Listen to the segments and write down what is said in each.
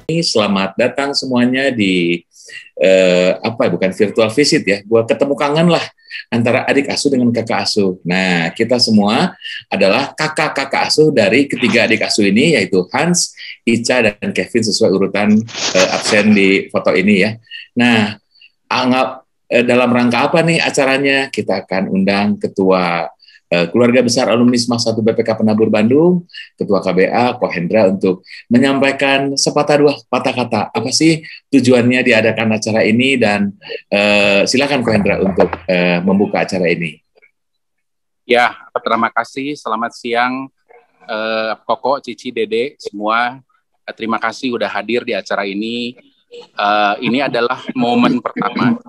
Selamat datang semuanya di bukan virtual visit ya. Gua ketemu kangen lah antara adik asuh dengan kakak asuh. Nah, kita semua adalah kakak-kakak asuh dari ketiga adik asuh ini, yaitu Hans, Ica, dan Kevin sesuai urutan absen di foto ini ya. Nah, dalam rangka apa nih acaranya? Kita akan undang ketua Keluarga Besar Alumni SMA 1 BPK Penabur Bandung, Ketua KBA, Ko Hendra, untuk menyampaikan sepatah dua patah kata. Apa sih tujuannya diadakan acara ini, dan silakan Ko Hendra untuk membuka acara ini. Ya, terima kasih. Selamat siang, Koko, Cici, Dede, semua. Terima kasih udah hadir di acara ini. Ini adalah momen pertama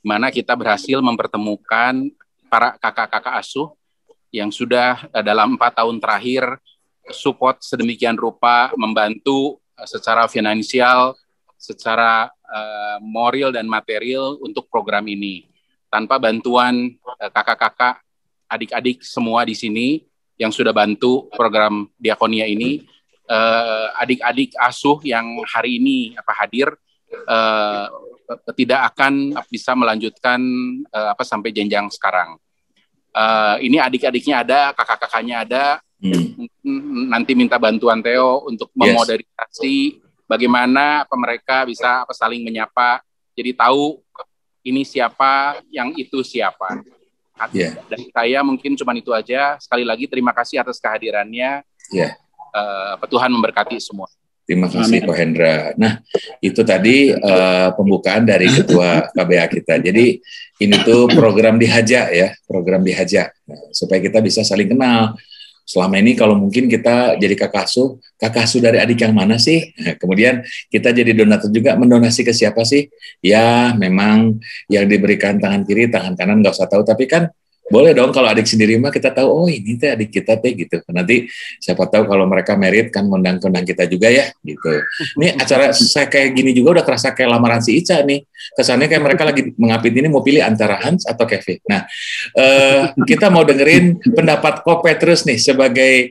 di mana kita berhasil mempertemukan para kakak-kakak asuh yang sudah dalam 4 tahun terakhir support sedemikian rupa, membantu secara finansial, secara moral dan material untuk program ini. Tanpa bantuan kakak-kakak, adik-adik semua di sini yang sudah bantu program Diakonia ini, adik-adik asuh yang hari ini hadir tidak akan bisa melanjutkan sampai jenjang sekarang. Ini adik-adiknya ada, kakak-kakaknya ada. Nanti minta bantuan Theo untuk memodernisasi bagaimana mereka bisa saling menyapa, jadi tahu ini siapa, yang itu siapa. Dan saya mungkin cuma itu aja. Sekali lagi terima kasih atas kehadirannya. Tuhan memberkati semua. Terima kasih Ko Hendra. Nah, itu tadi pembukaan dari Ketua KBA kita. Jadi ini tuh program dihaja ya, program dihaja. Nah, supaya kita bisa saling kenal. Selama ini kalau mungkin kita jadi kakak asuh dari adik yang mana sih? Nah, kemudian kita jadi donatur juga, mendonasi ke siapa sih? Ya, memang yang diberikan tangan kiri, tangan kanan nggak usah tahu, tapi kan boleh dong kalau adik sendiri mah kita tahu, oh ini teh adik kita teh gitu. Nanti siapa tahu kalau mereka merit kan ngundang-ngundang kita juga ya gitu. Ini acara saya kayak gini juga udah kerasa kayak lamaran si Ica nih. Kesannya kayak mereka lagi mengapit ini mau pilih antara Hans atau Kevin. Nah, kita mau dengerin pendapat Ko Petrus nih sebagai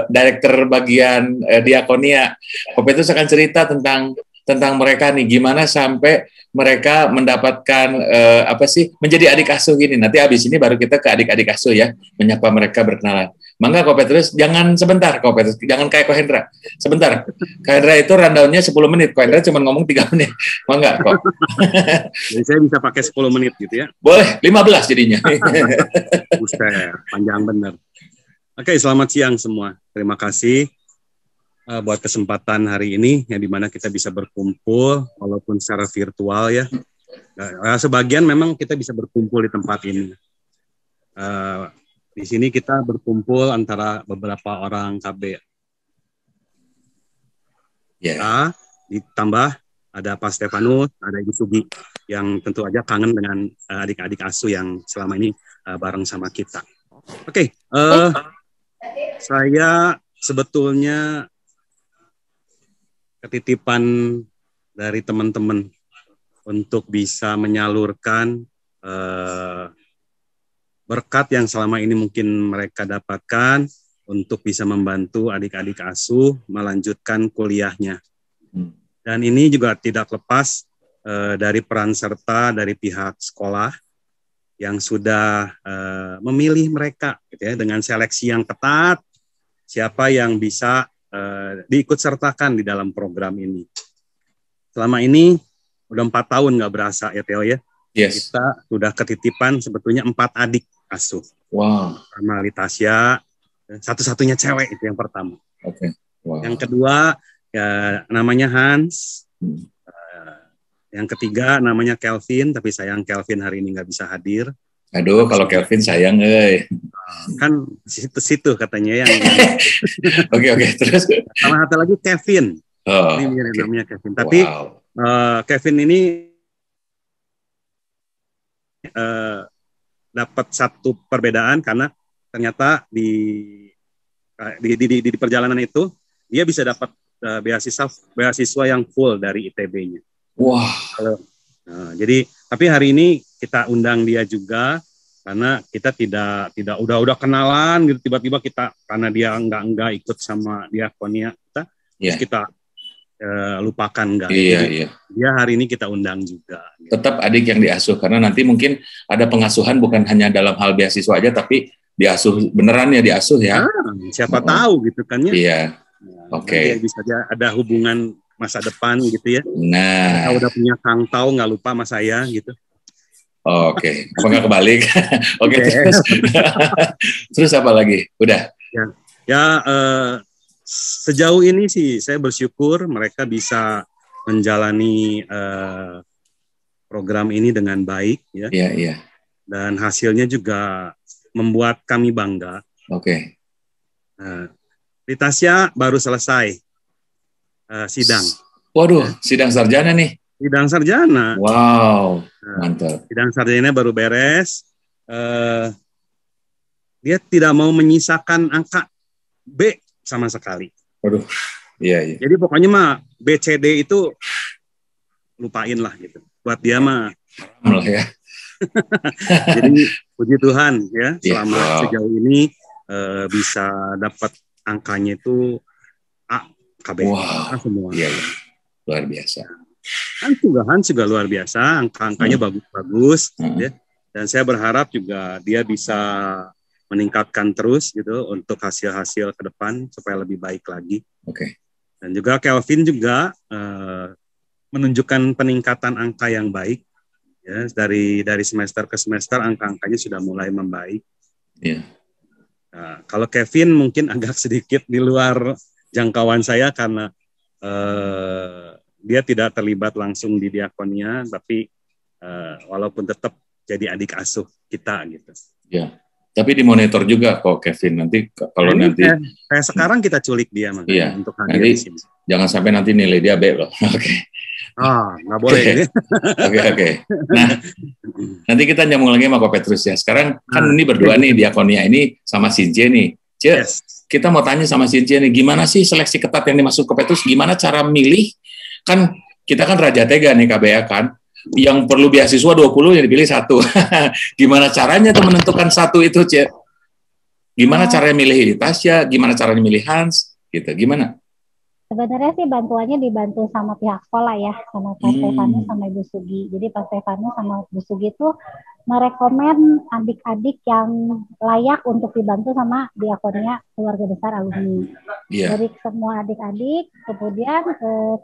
direktur bagian Diakonia. Ko Petrus akan cerita tentang mereka nih, gimana sampai mereka mendapatkan menjadi adik asuh gini. Nanti habis ini baru kita ke adik-adik asuh ya, menyapa mereka, berkenalan. Mangga Ko Petrus, jangan sebentar Ko Petrus, jangan kayak Ko Hendra. Sebentar. Ko Hendra itu rundown-nya 10 menit, Ko Hendra cuma ngomong 3 menit. Mangga Ko. Jadi saya bisa pakai 10 menit gitu ya? Boleh, 15 jadinya. Buset, panjang bener. Oke, selamat siang semua. Terima kasih buat kesempatan hari ini, yang dimana kita bisa berkumpul walaupun secara virtual ya. Sebagian memang kita bisa berkumpul di tempat ini. Di sini kita berkumpul antara beberapa orang KB. Ditambah ada Pak Stefanus, ada Ibu Sugi, yang tentu aja kangen dengan adik-adik asuh yang selama ini bareng sama kita. Oke, saya sebetulnya ketitipan dari teman-teman untuk bisa menyalurkan berkat yang selama ini mungkin mereka dapatkan untuk bisa membantu adik-adik asuh melanjutkan kuliahnya. Dan ini juga tidak lepas dari peran serta dari pihak sekolah yang sudah memilih mereka gitu ya, dengan seleksi yang ketat, siapa yang bisa diikut sertakan di dalam program ini. Selama ini udah 4 tahun nggak berasa ya Theo ya. Yes. Kita sudah ketitipan sebetulnya 4 adik asuh. Wow. Sama Litasya, satu-satunya cewek itu yang pertama. Oke. Wow. Yang kedua ya, namanya Hans. Yang ketiga namanya Kelvin, tapi sayang Kelvin hari ini nggak bisa hadir. Aduh, kalau Kelvin sayang, kan situ katanya yang. Oke, terus. Sama satu lagi Kevin. Ini namanya Kevin. Tapi Kevin ini dapat satu perbedaan karena ternyata di perjalanan itu dia bisa dapat beasiswa yang full dari ITB-nya. Wah. Jadi tapi hari ini kita undang dia juga karena kita tidak udah kenalan gitu, tiba-tiba kita karena dia enggak ikut sama Diakonia kita, terus kita lupakan enggak. Iya, Jadi, iya. dia hari ini kita undang juga. Tetap adik yang diasuh, karena nanti mungkin ada pengasuhan bukan hanya dalam hal beasiswa aja, tapi diasuh beneran ya, diasuh ya. Siapa tahu gitu kan ya. Iya. Oke. Bisa aja ada hubungan masa depan gitu ya. Nah. Kita udah punya Kang Tau, nggak lupa sama saya gitu. Oke. Apa nggak kebalik? Oke. Terus, terus apa lagi? Udah. Sejauh ini sih saya bersyukur mereka bisa menjalani program ini dengan baik ya. Iya, iya. Dan hasilnya juga membuat kami bangga. Oke. Di Tasya baru selesai sidang. Waduh, sidang sarjana nih. Sidang sarjana. Wow, mantap. Sidang sarjana baru beres. Dia tidak mau menyisakan angka B sama sekali. Waduh, iya, iya. Jadi pokoknya mah B, C, D itu lupain lah gitu. Buat dia mah. Ya. Jadi puji Tuhan ya, selama sejauh ini bisa dapat angkanya itu A, KB, semua. Iya, iya. Luar biasa. Hans juga luar biasa, angka-angkanya bagus-bagus, ya. Dan saya berharap juga dia bisa meningkatkan terus gitu untuk hasil-hasil ke depan supaya lebih baik lagi. Oke. Dan juga Kelvin juga menunjukkan peningkatan angka yang baik, ya, dari semester ke semester angka-angkanya sudah mulai membaik. Iya. Nah, kalau Kevin mungkin agak sedikit di luar jangkauan saya karena dia tidak terlibat langsung di diakonia, tapi walaupun tetap jadi adik asuh kita gitu. Ya, tapi dimonitor juga kok Kevin nanti kalau nanti. Kayak sekarang kita culik dia makanya untuk hadir nanti di sini. Jangan sampai nanti nilai dia B loh. Oke. Nggak boleh ini. Oke. Nah, nanti kita nyambung lagi sama Ko Petrus ya. Sekarang kan ini berdua nih diakonia ini sama Since nih. Kita mau tanya sama Since nih, gimana sih seleksi ketat yang dimaksud Ko Petrus? Gimana cara milih? Kan kita kan Raja Tega nih KBA kan, yang perlu beasiswa 20 yang dipilih 1. Gimana caranya tuh menentukan 1 itu, Cie? Gimana caranya milih Tasya? Gimana caranya milih Hans? Gitu, gimana? Sebenarnya sih bantuannya dibantu sama pihak sekolah ya, sama Pak Stefanus sama Ibu Sugi. Jadi Pak Stefanus sama Ibu Sugi itu merekomen adik-adik yang layak untuk dibantu sama diakonia keluarga besar alumni. Dari semua adik-adik, kemudian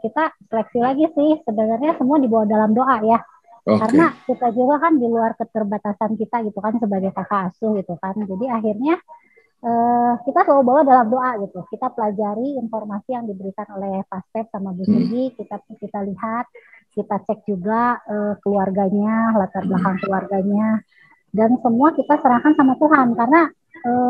kita seleksi lagi sih, sebenarnya semua dibawa dalam doa ya. Karena kita juga kan di luar keterbatasan kita gitu kan sebagai kakak asuh gitu kan. Jadi akhirnya kita selalu bawa dalam doa gitu. Kita pelajari informasi yang diberikan oleh Pak Step sama Bu Sugi, kita lihat, kita cek juga keluarganya, latar belakang keluarganya, dan semua kita serahkan sama Tuhan karena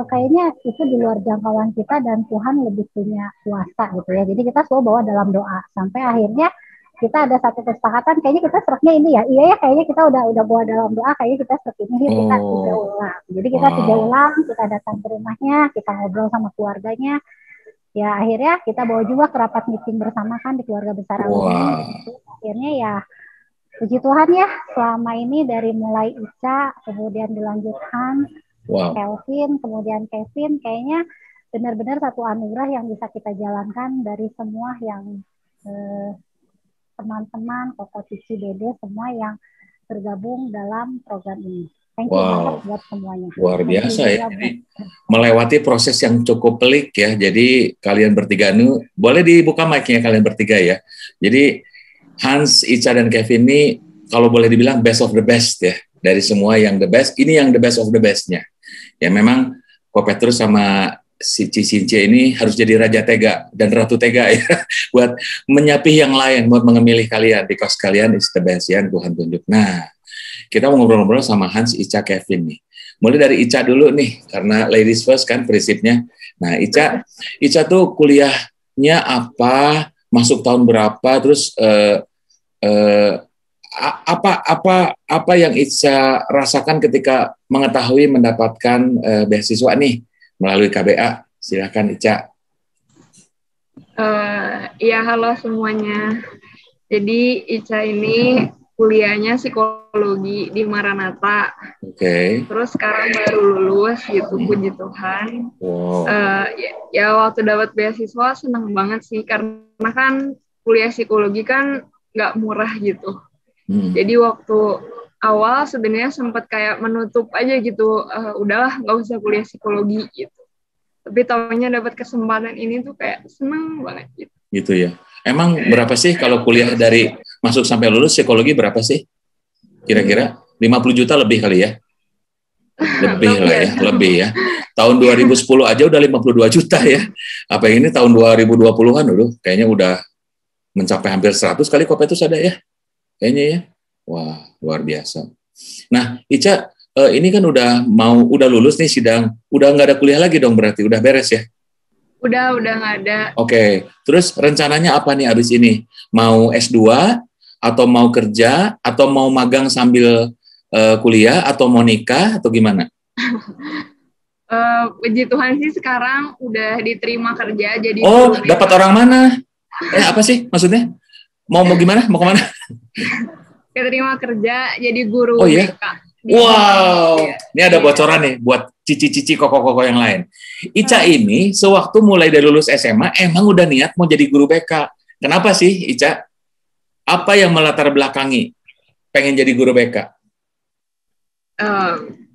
kayaknya itu di luar jangkauan kita dan Tuhan lebih punya kuasa gitu ya. Jadi kita selalu bawa dalam doa sampai akhirnya kita ada satu kesepakatan, kayaknya kita seraknya ini ya, iya ya kayaknya kita udah bawa dalam doa, kayaknya kita serak ini, kita 3 ulang. Jadi kita 3 ulang, kita datang ke rumahnya, kita ngobrol sama keluarganya, ya akhirnya kita bawa juga ke rapat meeting bersama kan di keluarga besar alumni. Akhirnya ya puji Tuhan ya, selama ini dari mulai Ica, kemudian dilanjutkan Kelvin, kemudian Kevin, kayaknya benar-benar satu anugerah yang bisa kita jalankan dari semua yang teman-teman, Koko, Cici, Dede, semua yang tergabung dalam program ini. Thank you banget buat semuanya. Luar biasa ya. Jadi, melewati proses yang cukup pelik ya. Jadi kalian bertiga ini, boleh dibuka mic-nya kalian bertiga ya. Jadi Hans, Ica, dan Kevin ini kalau boleh dibilang best of the best ya. Dari semua yang the best, ini yang the best of the best-nya. Ya memang Ko Petrus sama si Cince ini harus jadi Raja Tega dan Ratu Tega ya, buat menyapih yang lain, buat memilih kalian, because kalian is the best ya, Tuhan tunjuk. Nah, kita mau ngobrol-ngobrol sama Hans, Ica, Kevin nih. Mulai dari Ica dulu nih, karena ladies first kan prinsipnya. Nah, Ica tuh kuliahnya apa, masuk tahun berapa, terus apa yang Ica rasakan ketika mengetahui mendapatkan beasiswa nih melalui KBA. Silakan Ica. Ya, halo semuanya. Jadi Ica ini kuliahnya psikologi di Maranatha. Terus sekarang baru lulus gitu, puji Tuhan. Ya waktu dapat beasiswa senang banget sih, karena kan kuliah psikologi kan nggak murah gitu. Jadi waktu awal sebenarnya sempat kayak menutup aja gitu, udahlah nggak usah kuliah psikologi gitu. Tapi taunya dapat kesempatan ini tuh kayak seneng banget gitu. Gitu ya. Emang berapa sih kalau kuliah dari masuk sampai lulus psikologi berapa sih? Kira-kira 50 juta lebih kali ya? Lebih lah ya, lebih ya. Tahun 2010 aja udah 52 juta ya. Apa ini tahun 2020-an dulu kayaknya udah mencapai hampir 100 kali Kopetus ada ya. Kayaknya ya. Wah, luar biasa. Nah, Ica, ini kan udah lulus nih sidang. Udah nggak ada kuliah lagi dong berarti, udah beres ya? Udah nggak ada. Oke. Terus rencananya apa nih abis ini? Mau S2 atau mau kerja atau mau magang sambil kuliah atau mau nikah atau gimana? Puji Tuhan sih sekarang udah diterima kerja jadi. Oh, dapat orang mana? Apa sih maksudnya? Mau gimana? Mau kemana? Keterima kerja jadi guru. Oh iya. Wow, ini ada bocoran nih buat cici-cici koko-koko yang lain. Ica ini sewaktu mulai dari lulus SMA emang udah niat mau jadi guru BK. Kenapa sih Ica? Apa yang melatar belakangi pengen jadi guru BK?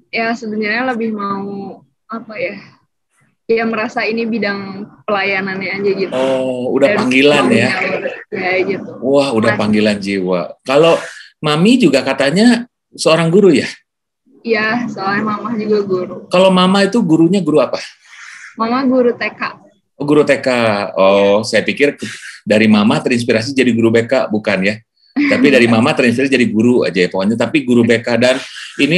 Ya sebenarnya lebih mau apa ya? Ya merasa ini bidang pelayanannya aja gitu. Oh, udah panggilan ya? Ya gitu. Wah, udah panggilan jiwa. Kalau Mami juga katanya seorang guru ya? Iya, soalnya Mama juga guru. Kalau Mama itu gurunya guru apa? Mama guru TK. Oh, guru TK. Oh, saya pikir dari Mama terinspirasi jadi guru BK, bukan ya? Tapi dari Mama terinspirasi jadi guru aja ya pokoknya. Tapi guru BK, dan ini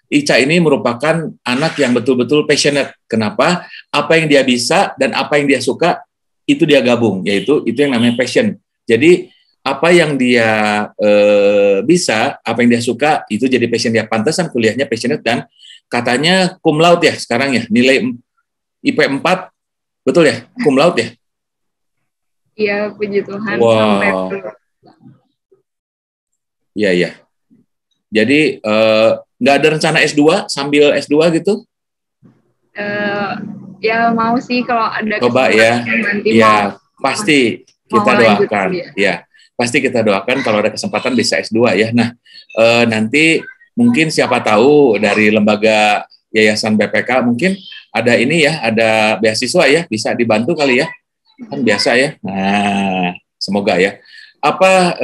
Ica ini merupakan anak yang betul-betul passionate. Kenapa? Apa yang dia bisa dan apa yang dia suka itu dia gabung, yaitu itu yang namanya passion. Jadi apa yang dia bisa, apa yang dia suka itu jadi passion dia. Pantesan kuliahnya passionate dan katanya cum laude ya sekarang ya, nilai IP 4, betul ya? Cum laude ya? Iya, puji Tuhan. Wow. Iya. Jadi nggak ada rencana S2 sambil S2 gitu? Ya mau sih kalau ada. Coba ya. Ya pasti kita doakan. Ya pasti kita doakan kalau ada kesempatan bisa S2 ya. Nah nanti mungkin siapa tahu dari lembaga Yayasan BPK mungkin ada ini ya, ada beasiswa ya, bisa dibantu kali ya. Kan biasa ya. Nah semoga ya. Apa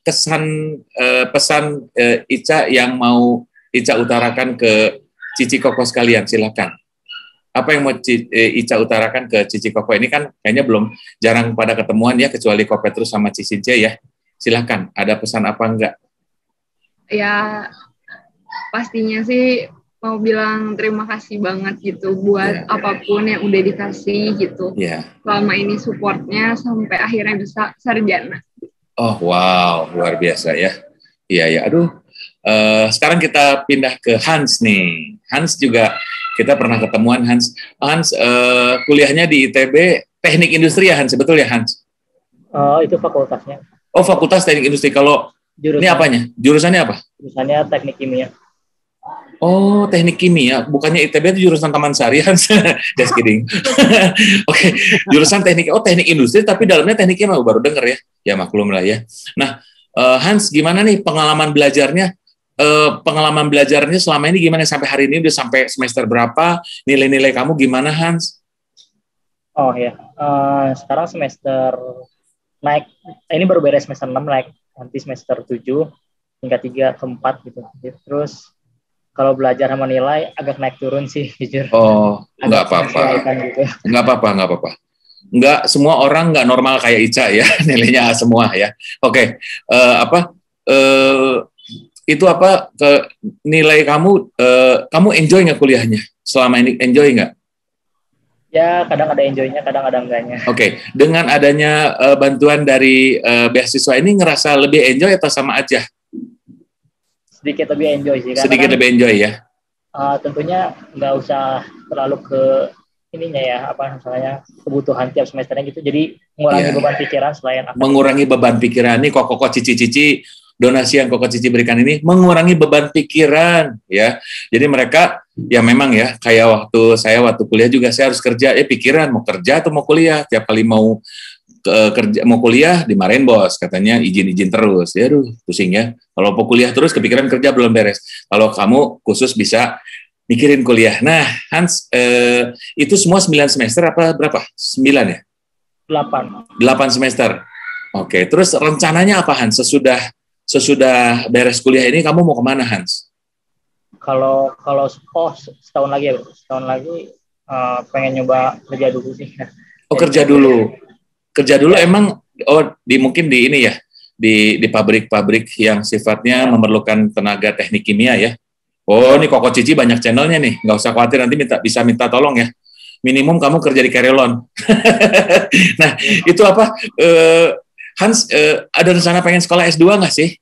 pesan Ica yang mau Ica utarakan ke Cici Koko sekalian? Silakan. Apa yang mau Ica utarakan ke Cici Koko? Ini kan kayaknya belum jarang pada ketemuan ya, kecuali Kopetrus sama Cici C ya. Silakan. Ada pesan apa enggak? Ya pastinya sih mau bilang terima kasih banget gitu buat apapun yang udah dikasih gitu. Selama ini supportnya sampai akhirnya bisa sarjana. Oh wow, luar biasa ya. Iya. Aduh, sekarang kita pindah ke Hans nih. Hans juga kita pernah ketemuan Hans. Hans kuliahnya di ITB Teknik Industri ya Hans, betul ya Hans? Oh itu fakultasnya. Oh Fakultas Teknik Industri. Kalau ini apanya? Jurusannya apa? Jurusannya Teknik Kimia. Oh, teknik kimia, bukannya ITB itu jurusan Taman Sari, Hans? Just kidding. Oke, jurusan teknik, teknik industri, tapi dalamnya teknik kimia, baru denger ya. Ya maklum lah ya. Nah, Hans, gimana nih pengalaman belajarnya? Pengalaman belajarnya selama ini gimana sampai hari ini? Udah sampai semester berapa? Nilai-nilai kamu gimana, Hans? Oh ya, sekarang semester naik. Ini baru beres semester 6 naik, nanti semester 7, tingkat 3 ke 4 gitu. Terus kalau belajar sama nilai agak naik turun sih jujur. Oh, nggak apa-apa. Gitu. Nggak apa-apa. Nggak semua orang nggak normal kayak Ica ya, nilainya A semua ya. Oke, itu apa nilai kamu? Kamu enjoy nggak kuliahnya selama ini? Enjoy nggak? Ya, kadang ada enjoy-nya, kadang ada enggaknya. Oke, dengan adanya bantuan dari beasiswa ini ngerasa lebih enjoy atau sama aja? Sedikit lebih enjoy sih. Sedikit lebih enjoy ya. Tentunya nggak usah terlalu ke ininya ya, misalnya kebutuhan tiap semesternya gitu. Jadi mengurangi beban pikiran selain mengurangi beban pikiran. Ini kok cici donasi yang Koko Cici berikan ini mengurangi beban pikiran ya. Jadi mereka ya memang ya kayak waktu kuliah juga saya harus kerja pikiran mau kerja atau mau kuliah. Tiap kali mau kerja mau kuliah dimarahin bos, katanya izin terus. Ya aduh, pusing ya. Kalau mau kuliah terus kepikiran kerja belum beres. Kalau kamu khusus bisa mikirin kuliah. Nah, Hans, itu semua 9 semester apa berapa? 9 ya? 8. 8 semester. Oke, terus rencananya apa, Hans? Sesudah beres kuliah ini kamu mau kemana, Hans? Kalau setahun lagi ya, setahun lagi pengen nyoba kerja dulu sih. Oh, kerja dulu. Kerja dulu emang mungkin di ini ya, di pabrik-pabrik yang sifatnya memerlukan tenaga teknik kimia ya. Oh, ini Koko Cici banyak channelnya nih, nggak usah khawatir, nanti bisa minta tolong ya. Minimum kamu kerja di Carillon. Nah, itu apa? Hans, ada rencana pengen sekolah S2 nggak sih?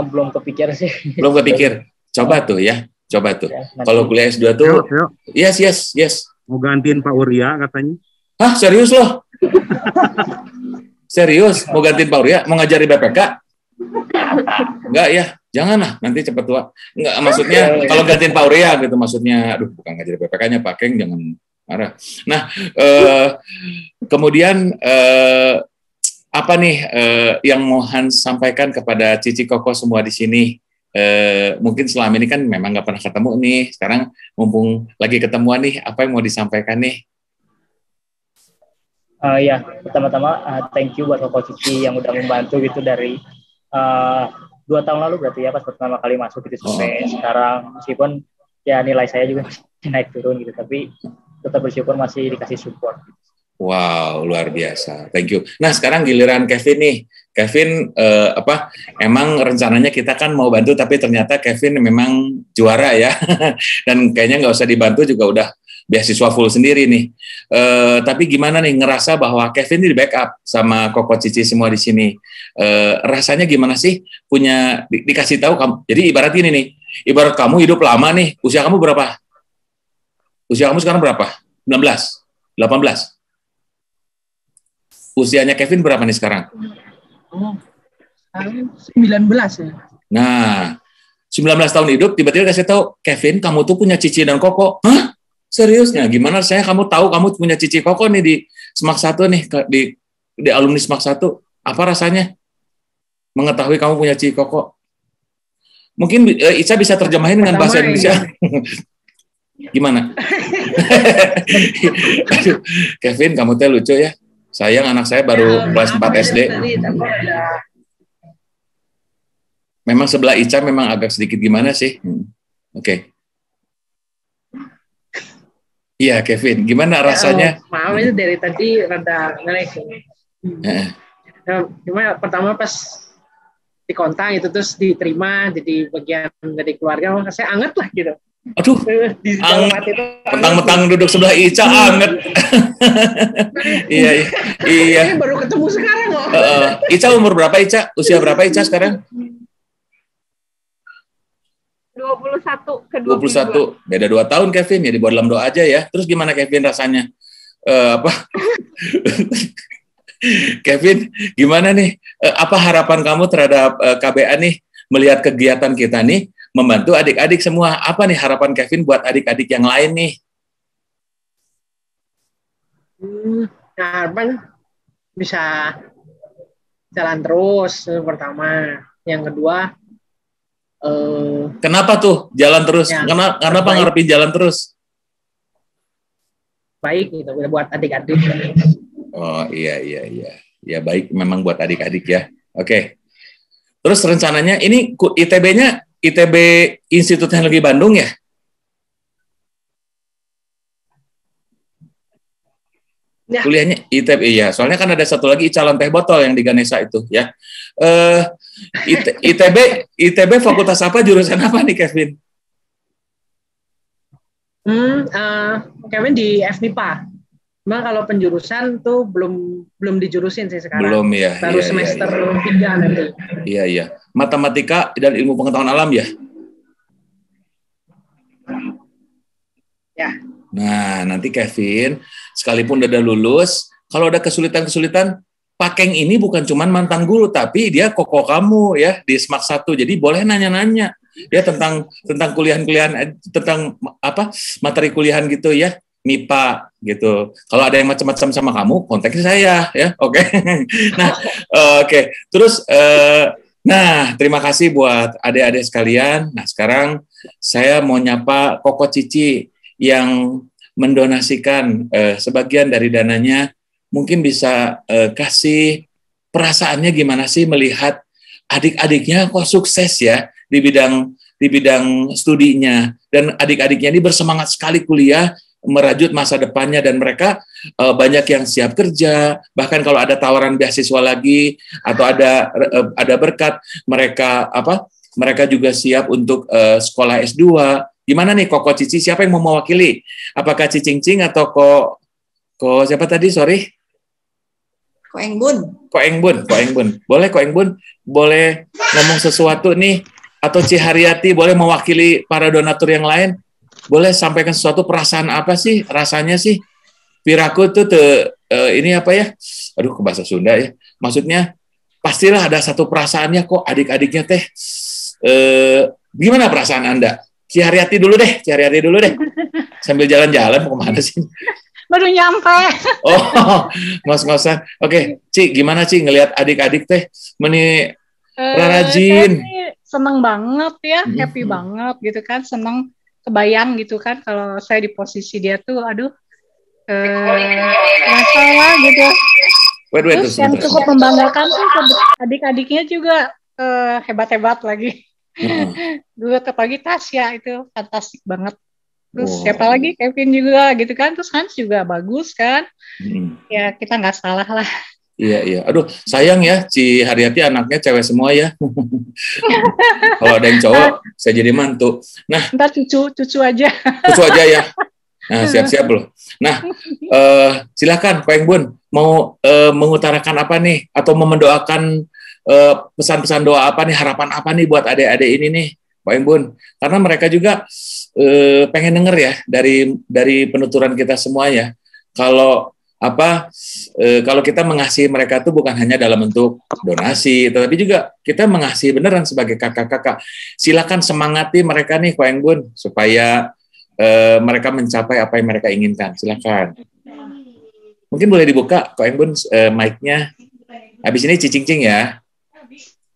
Belum kepikir sih. Belum kepikir. Coba tuh ya, coba tuh. Ya, kalau kuliah S2 tuh, yes. Mau gantiin Pak Uria katanya. Hah, serius loh? Serius? Mau gantiin Pak Uria? Mau ngajar di BPK? Enggak ya, janganlah, nanti cepet tua. Enggak, maksudnya kalau gantiin Pak Uria gitu, maksudnya, aduh, bukan ngajar di BPK-nya, Pak Keng, jangan marah. Nah, kemudian apa nih yang mau Hans sampaikan kepada Cici, Koko semua di sini? Mungkin selama ini kan memang nggak pernah ketemu nih, sekarang mumpung lagi ketemuan nih, apa yang mau disampaikan nih? Ya, pertama-tama thank you buat Koko Cici yang udah membantu gitu dari 2 tahun lalu berarti ya, pas pertama kali masuk gitu sampai sekarang, meskipun ya nilai saya juga masih naik turun gitu, tapi tetap bersyukur masih dikasih support. Wow, luar biasa. Thank you. Nah, sekarang giliran Kevin nih. Kevin, emang rencananya kita kan mau bantu, tapi ternyata Kevin memang juara ya. Dan kayaknya nggak usah dibantu juga udah beasiswa full sendiri nih. Tapi gimana nih, ngerasa bahwa Kevin ini di backup sama Koko Cici semua di sini. Rasanya gimana sih punya, dikasih tahu kamu. Jadi ibarat ini nih, ibarat kamu hidup lama nih, usia kamu berapa? Usia kamu sekarang berapa? 19? 18? Usianya Kevin berapa nih sekarang? 19 ya. Nah, 19 tahun hidup, tiba-tiba kasih tahu, Kevin, kamu tuh punya Cici dan Koko. Hah? Serius? Nah, gimana saya kamu tahu kamu punya Cici Koko nih di SMAK 1 nih, di alumni SMAK 1. Apa rasanya mengetahui kamu punya Cici Koko? Mungkin Ica bisa terjemahin dengan bahasa Indonesia. Gimana? Aduh, Kevin, kamu teh lucu ya. Sayang anak saya baru kelas 4 SD. Memang sebelah Ica memang agak sedikit gimana sih? Oke. Iya, Kevin, gimana rasanya? Maaf itu dari tadi rada ngeles. Cuma pertama pas dikontak itu terus diterima jadi bagian dari keluarga, saya anget lah gitu. Aduh, mentang-mentang duduk sebelah Ica anget. Iya. Ini baru ketemu sekarang loh. Ica umur berapa, Ica? Usia berapa Ica sekarang? 21 ke 21. Beda 2 tahun Kevin, ya di bawah dalam doa aja ya. Terus gimana Kevin rasanya? Kevin, gimana nih? Apa harapan kamu terhadap KBA nih, melihat kegiatan kita nih, membantu adik-adik semua? Apa nih harapan Kevin buat adik-adik yang lain nih? Harapan bisa jalan terus, pertama. Yang kedua, kenapa tuh jalan terus? Ya, kenapa ngarepin jalan terus? Baik gitu buat adik-adik. Oh iya. Ya baik memang buat adik-adik ya. Oke. Terus rencananya ini ITB-nya ITB Institut Teknologi Bandung ya? Ya. Kuliahnya ITB, iya. Soalnya kan ada satu lagi Calon Teh Botol yang di Ganesha itu ya. ITB fakultas apa, jurusan apa nih Kevin? Kevin di FMIPA. Cuma kalau penjurusan tuh belum dijurusin sih sekarang. Belum ya. Baru semester 3 nanti. Iya. Matematika dan ilmu pengetahuan alam ya? Ya. Nah, nanti Kevin, sekalipun udah lulus, kalau ada kesulitan-kesulitan, Pak Keng ini bukan cuma mantan guru, tapi dia koko kamu ya di SMAK 1. Jadi boleh nanya-nanya ya tentang kuliahan-kuliahan, tentang apa materi kuliahan gitu ya. MIPA gitu. Kalau ada yang macam-macam sama kamu, kontaknya saya ya. Oke. Nah, oke. Terus nah, terima kasih buat adik-adik sekalian. Nah, sekarang saya mau nyapa Koko Cici yang mendonasikan sebagian dari dananya. Mungkin bisa kasih perasaannya gimana sih melihat adik-adiknya kok sukses ya di bidang studinya, dan adik-adiknya ini bersemangat sekali kuliah, merajut masa depannya, dan mereka banyak yang siap kerja, bahkan kalau ada tawaran beasiswa lagi atau ada berkat, mereka juga siap untuk sekolah S2. Gimana nih Koko Cici, siapa yang mau mewakili? Apakah Cicing Cing atau Ko siapa tadi, sorry? Ko Engbun. Boleh Ko Engbun, boleh ngomong sesuatu nih, atau Ci Haryati boleh mewakili para donatur yang lain, boleh sampaikan sesuatu, perasaan apa sih rasanya sih? Piraku tuh ini apa ya? Aduh, ke bahasa Sunda ya. Maksudnya pastilah ada satu perasaannya kok adik-adiknya teh. Gimana perasaan Anda? Ci Haryati dulu deh. Sambil jalan-jalan mau kemana sih? Baru nyampe. Oh, ngos-ngosan. Oke, Ci, gimana Ci ngelihat adik-adik teh rajin? Seneng banget ya, happy banget gitu kan, seneng, kebayang gitu kan kalau saya di posisi dia tuh, aduh, masalah gitu. Terus yang cukup membanggakan tuh adik-adiknya juga hebat-hebat lagi. Dulu apalagi Tasya itu fantastik banget. Terus siapa lagi, Kevin juga gitu kan, terus Hans juga bagus kan. Ya kita nggak salah lah. Iya. Aduh, sayang ya, Ci Haryati anaknya cewek semua ya. Kalau ada yang cowok, saya jadi mantu. Nah, ntar cucu aja. Cucu aja ya. Nah, siap-siap loh. Nah, silakan Pak Engbun, mau mengutarakan apa nih, atau mendoakan pesan-pesan doa apa nih, harapan apa nih buat adik-adik ini nih, Pak Engbun. Karena mereka juga pengen denger ya dari penuturan kita semua ya. Kalau kalau kita mengasihi mereka tuh bukan hanya dalam bentuk donasi, tetapi juga kita mengasihi beneran sebagai kakak-kakak. Silakan semangati mereka nih, Ko Engbun, supaya mereka mencapai apa yang mereka inginkan. Silakan. Mungkin boleh dibuka, Ko Engbun, mic-nya. Habis ini Cicing Cing ya.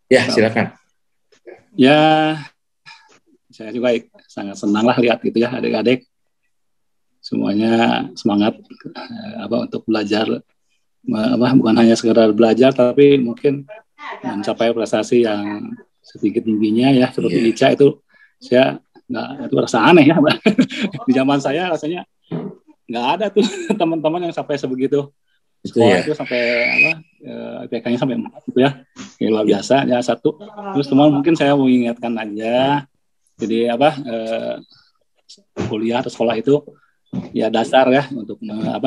Ya, silakan. Ya, saya juga sangat senang lah lihat gitu ya adik-adik. Semuanya semangat untuk belajar, bukan hanya sekedar belajar, tapi mungkin mencapai prestasi yang setinggi-tingginya ya, seperti Ica itu saya itu rasa aneh ya. Di zaman saya rasanya nggak ada tuh teman-teman yang sampai sebegitu, sekolah itu sampai IPK-nya sampai 4 gitu ya, luar biasa ya. Satu, terus teman mungkin saya mau ingatkan aja, jadi kuliah atau sekolah itu ya dasar ya untuk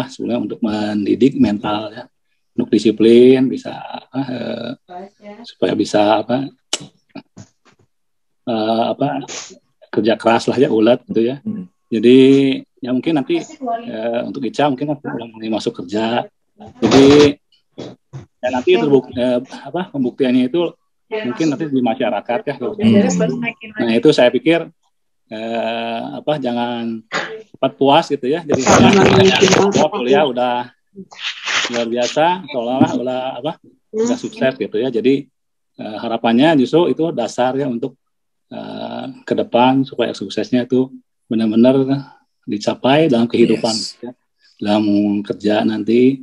sebenarnya untuk mendidik mental ya, untuk disiplin, bisa supaya bisa kerja keras lah ya, ulet gitu ya. Jadi ya mungkin nanti untuk Ica mungkin udah mulai masuk kerja, jadi ya nanti pembuktiannya itu mungkin nanti di masyarakat ya. Nah itu saya pikir jangan cepat puas gitu ya. Jadi kuliah udah luar biasa, seolah-olah udah sukses gitu ya. Jadi harapannya justru itu dasar ya untuk ke depan supaya suksesnya itu benar-benar dicapai dalam kehidupan, ya. Dalam kerja nanti.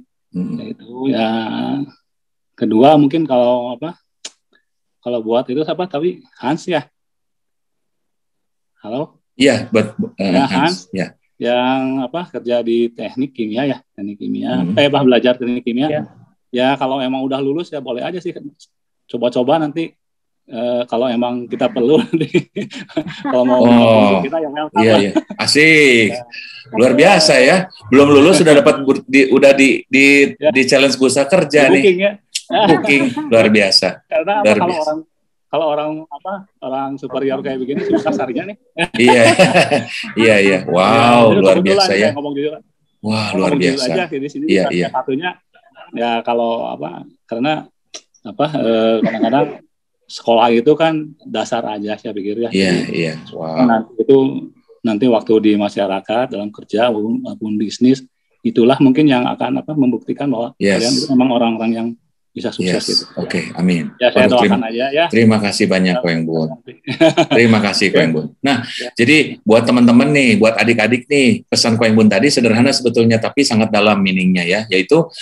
Itu ya. Kedua mungkin kalau buat itu tapi Hans ya. Halo? Iya, buat Hans. Ya. Yang kerja di teknik kimia ya, belajar teknik kimia. Ya kalau emang udah lulus ya boleh aja sih coba-coba nanti kalau emang kita perlu kalau mau kita yang Iya. Asik. Luar biasa ya. Belum lulus sudah dapat di challenge bursa kerja nih. Booking ya. Booking luar biasa. Karena kalau orang superior kayak begini susah carinya nih. Iya. Wow, luar biasa ya. Wah, luar biasa. Aja, di sini satunya ya kalau karena kadang-kadang sekolah itu kan dasar aja saya pikir ya. Iya. Wow. Nanti itu nanti waktu di masyarakat dalam kerja maupun bisnis, itulah mungkin yang akan membuktikan bahwa kalian itu memang orang-orang yang bisa sukses gitu. Oke, amin. Ya, saya doakan aja ya. Terima kasih banyak Ko Eng Bun. Terima kasih Ko Eng Bun. Nah, jadi buat teman-teman nih, buat adik-adik nih, pesan Ko Eng Bun tadi sederhana sebetulnya tapi sangat dalam meaningnya ya, yaitu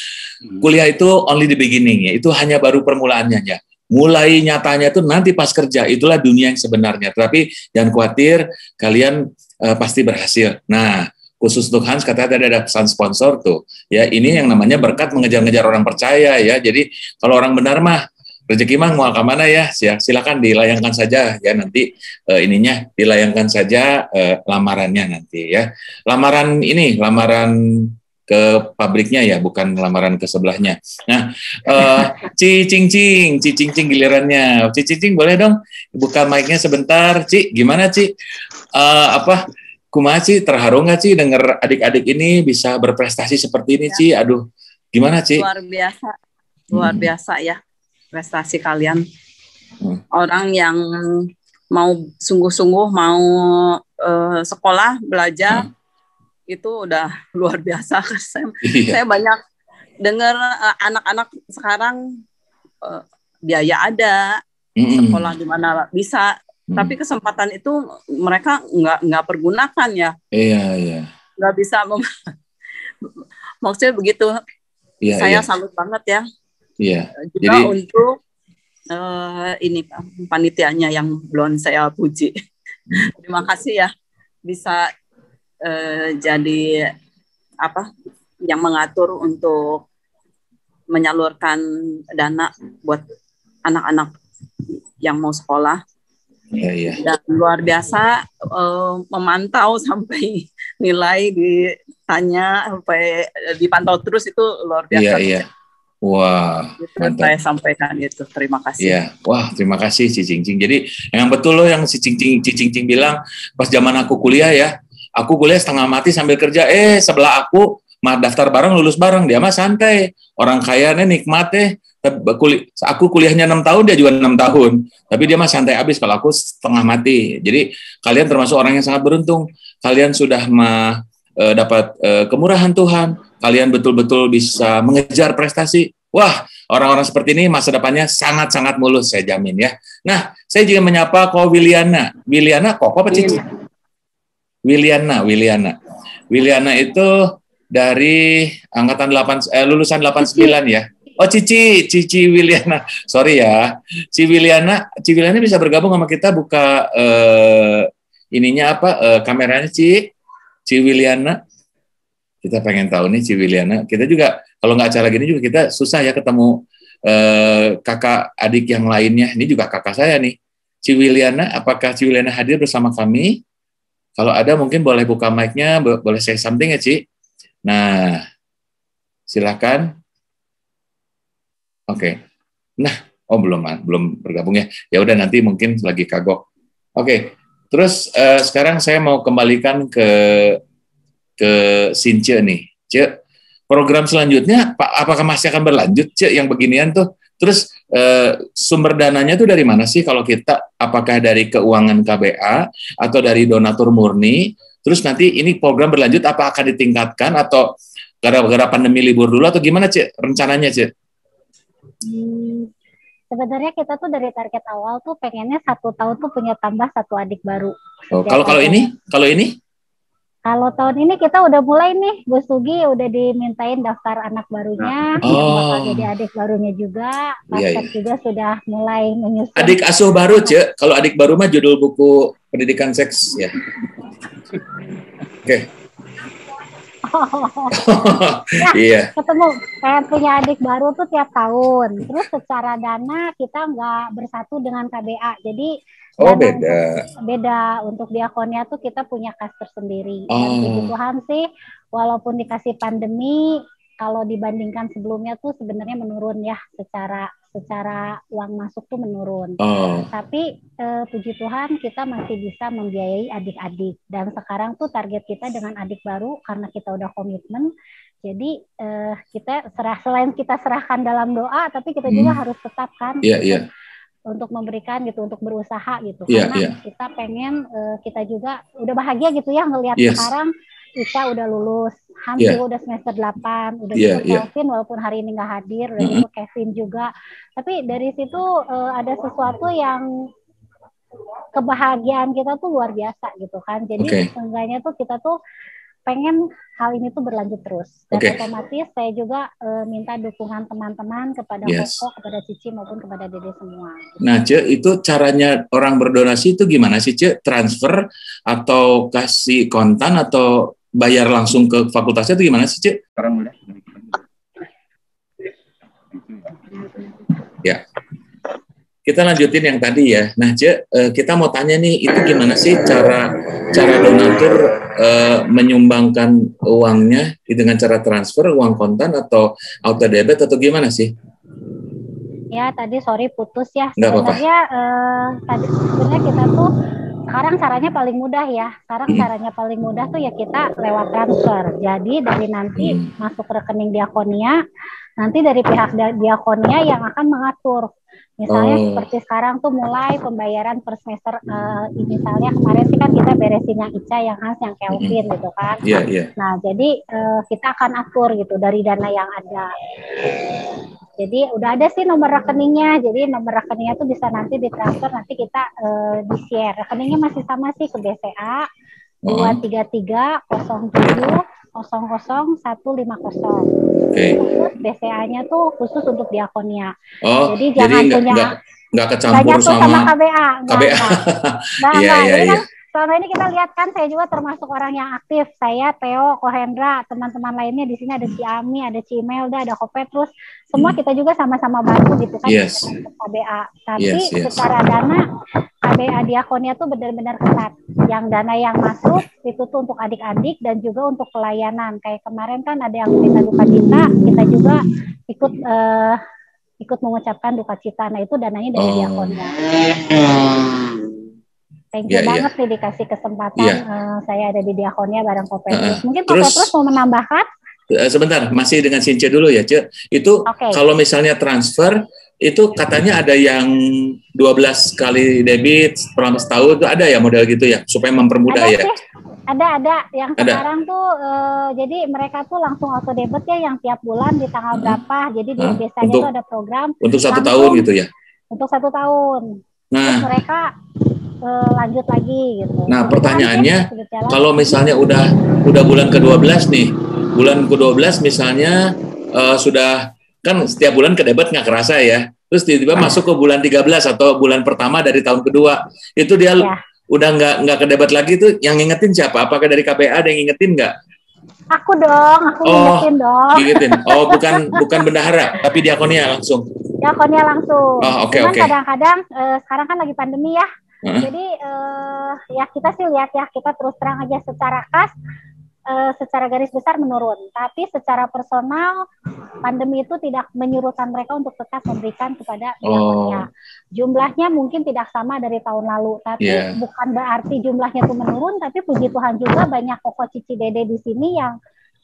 kuliah itu only the beginning ya, itu hanya baru permulaannya ya. Mulai nyatanya tuh nanti pas kerja, itulah dunia yang sebenarnya. Tapi jangan khawatir, kalian pasti berhasil. Nah, khusus untuk Hans katanya tadi ada pesan sponsor tuh ya, ini yang namanya berkat mengejar-ngejar orang percaya ya. Jadi kalau orang benar mah rezeki mah mau ke mana ya, silakan dilayangkan saja ya, nanti ininya dilayangkan saja lamarannya nanti ya, lamaran ke pabriknya ya, bukan lamaran ke sebelahnya. Nah, Ci Cing Cing gilirannya. Ci Cing Cing boleh dong buka mic-nya sebentar, Ci. Gimana Ci? Kumaha Ci, terharu nggak Ci dengar adik-adik ini bisa berprestasi seperti ini Ci? Aduh, gimana Ci? Luar biasa ya prestasi kalian. Orang yang mau sungguh-sungguh mau sekolah belajar itu udah luar biasa. Saya banyak dengar anak-anak sekarang biaya ada, sekolah di mana bisa. Tapi kesempatan itu mereka nggak pergunakan ya. Iya. Nggak bisa maksudnya begitu. Saya salut banget ya. Iya. Juga jadi, untuk ini panitianya yang belum saya puji. Terima kasih ya bisa jadi yang mengatur untuk menyalurkan dana buat anak-anak yang mau sekolah. Iya. Dan luar biasa memantau sampai nilai ditanya sampai dipantau terus, itu luar biasa. Iya. Wah, mantap. Saya sampaikan itu. Terima kasih. Iya. Wah, terima kasih Ci Cing Cing. Jadi yang betul loh yang Ci Cing Cing bilang, pas zaman aku kuliah ya, aku kuliah setengah mati sambil kerja. Sebelah aku mah daftar bareng lulus bareng, dia mah santai. Orang kayanya nikmat aku kuliahnya 6 tahun, dia juga 6 tahun. Tapi dia mah santai abis, kalau aku setengah mati. Jadi kalian termasuk orang yang sangat beruntung. Kalian sudah dapat kemurahan Tuhan. Kalian betul-betul bisa mengejar prestasi. Wah, orang-orang seperti ini masa depannya sangat-sangat mulus, saya jamin ya. Nah, saya juga menyapa Ko Wiliana. Wiliana, Koko apa Cici? Wiliana itu dari angkatan lulusan 89 ya. Oh, Cici Wiliana. Sorry ya. Ci Wiliana bisa bergabung sama kita, buka kameranya Ci Wiliana. Kita pengen tahu nih Ci Wiliana. Kita juga kalau nggak acara gini juga kita susah ya ketemu kakak adik yang lainnya. Ini juga kakak saya nih. Ci Wiliana, apakah Ci Wiliana hadir bersama kami? Kalau ada mungkin boleh buka mic-nya, boleh say something ya Ci. Nah, silakan. Oke. Nah, belum bergabung ya. Ya udah nanti mungkin lagi kagok. Oke. Terus sekarang saya mau kembalikan ke Since nih. Ce, program selanjutnya apakah masih akan berlanjut Ce yang beginian tuh? Terus sumber dananya tuh dari mana sih kalau kita, apakah dari keuangan KBA atau dari donatur murni? Terus nanti ini program berlanjut apa akan ditingkatkan atau gara-gara pandemi libur dulu atau gimana Ce rencananya Ce? Sebenarnya kita tuh dari target awal tuh pengennya 1 tahun tuh punya tambah 1 adik baru. Oh, kalau ini? Kalau tahun ini kita udah mulai nih, Bu Sugi udah dimintain daftar anak barunya, yang bakal jadi adik barunya juga. Pastor juga sudah mulai menyusun. Adik asuh baru, Ce. Kalau adik baru mah judul buku pendidikan seks ya. Oke. Iya. Ketemu kayak punya adik baru tuh tiap tahun. Terus secara dana kita nggak bersatu dengan KBA. Jadi beda. Untuk diakonnya tuh kita punya kas tersendiri. Dan puji Tuhan sih, walaupun dikasih pandemi, kalau dibandingkan sebelumnya tuh sebenarnya menurun ya, secara uang masuk tuh menurun. Tapi puji Tuhan kita masih bisa membiayai adik-adik. Dan sekarang tuh target kita dengan adik baru, karena kita udah komitmen, jadi kita selain kita serahkan dalam doa, tapi kita juga harus tetapkan untuk memberikan gitu, untuk berusaha gitu, karena kita pengen kita juga udah bahagia gitu ya ngelihat sekarang Ica udah lulus, Hans juga udah semester 8, udah juga Kelvin walaupun hari ini nggak hadir, udah juga Kevin juga, tapi dari situ ada sesuatu yang kebahagiaan kita tuh luar biasa gitu kan, jadi seenggaknya tuh kita tuh pengen hal ini tuh berlanjut terus. Dan otomatis saya juga minta dukungan teman-teman kepada Koko, kepada Cici maupun kepada Dede semua. Gitu. Nah, Ce, itu caranya orang berdonasi itu gimana sih, Ce? Transfer atau kasih kontan atau bayar langsung ke fakultasnya itu gimana sih, Ce? Sekarang mulai. Ya. Kita lanjutin yang tadi ya. Nah, Ce, kita mau tanya nih, itu gimana sih cara donatur menyumbangkan uangnya dengan cara transfer, uang kontan atau auto debit atau gimana sih? Ya, tadi sorry putus ya. Nggak apa-apa. Sebenarnya kita tuh sekarang caranya paling mudah ya. Sekarang caranya paling mudah tuh ya kita lewat transfer. Jadi dari nanti masuk rekening Diakonia, nanti dari pihak Diakonia yang akan mengatur. Misalnya seperti sekarang tuh mulai pembayaran per semester, misalnya kemarin sih kan kita beresin yang Ica, yang Hans, yang Kelvin gitu kan. Nah jadi kita akan atur gitu dari dana yang ada. Jadi udah ada sih nomor rekeningnya, jadi nomor rekeningnya tuh bisa nanti ditransfer, nanti kita di-share. Rekeningnya masih sama sih ke BCA 23307000150. Terus BCA-nya tuh khusus untuk Diakonia. Jadi jangan nggak kecampur sama KBA. Iya. Selama ini kita lihat kan, saya juga termasuk orang yang aktif. Saya, Theo, Kohendra, teman-teman lainnya di sini ada Ci Ami, ada Ci Imelda, ada Kopetrus. Semua kita juga sama-sama bantu gitu kan untuk KBA. Tapi secara dana KBA Diakonia tuh benar-benar ketat. Yang dana yang masuk itu tuh untuk adik-adik dan juga untuk pelayanan. Kayak kemarin kan ada yang minta duka cita, kita juga ikut mengucapkan duka cita. Nah itu dananya dari Diakonia. Thank you banget nih dikasih kesempatan saya ada di Diakonia bareng Kopetrus. Mungkin Kopetrus mau menambahkan? Sebentar, masih dengan Since dulu ya, Ce. Itu kalau misalnya transfer, itu katanya ada yang 12 kali debit selama setahun, itu ada ya model gitu ya, supaya mempermudah ya? Ada. Yang sekarang tuh, jadi mereka tuh langsung auto debit ya, yang tiap bulan di tanggal berapa. Jadi di biasanya itu ada program. Untuk 1 tahun gitu ya? Untuk 1 tahun. Terus mereka lanjut lagi gitu. Nah, pertanyaannya kalau misalnya udah bulan ke-12 nih, bulan ke-12 misalnya sudah kan setiap bulan ke debit nggak kerasa ya, terus tiba-tiba masuk ke bulan 13 atau bulan pertama dari tahun kedua, itu dia udah nggak ke debit lagi, tuh yang ngingetin siapa? Apakah dari KPA ada yang ngingetin nggak? Aku dong, aku ngingetin dong. Ngingetin. Bukan bendahara, tapi Diakonia langsung. Diakonia langsung. Cuman kadang-kadang sekarang kan lagi pandemi ya. Jadi ya kita sih lihat ya, kita terus terang aja secara kas, secara garis besar menurun. Tapi secara personal pandemi itu tidak menyurutkan mereka untuk tetap memberikan kepada Diakonia. Jumlahnya mungkin tidak sama dari tahun lalu, tapi bukan berarti jumlahnya itu menurun. Tapi puji Tuhan juga banyak Koko, Cici, Dede di sini yang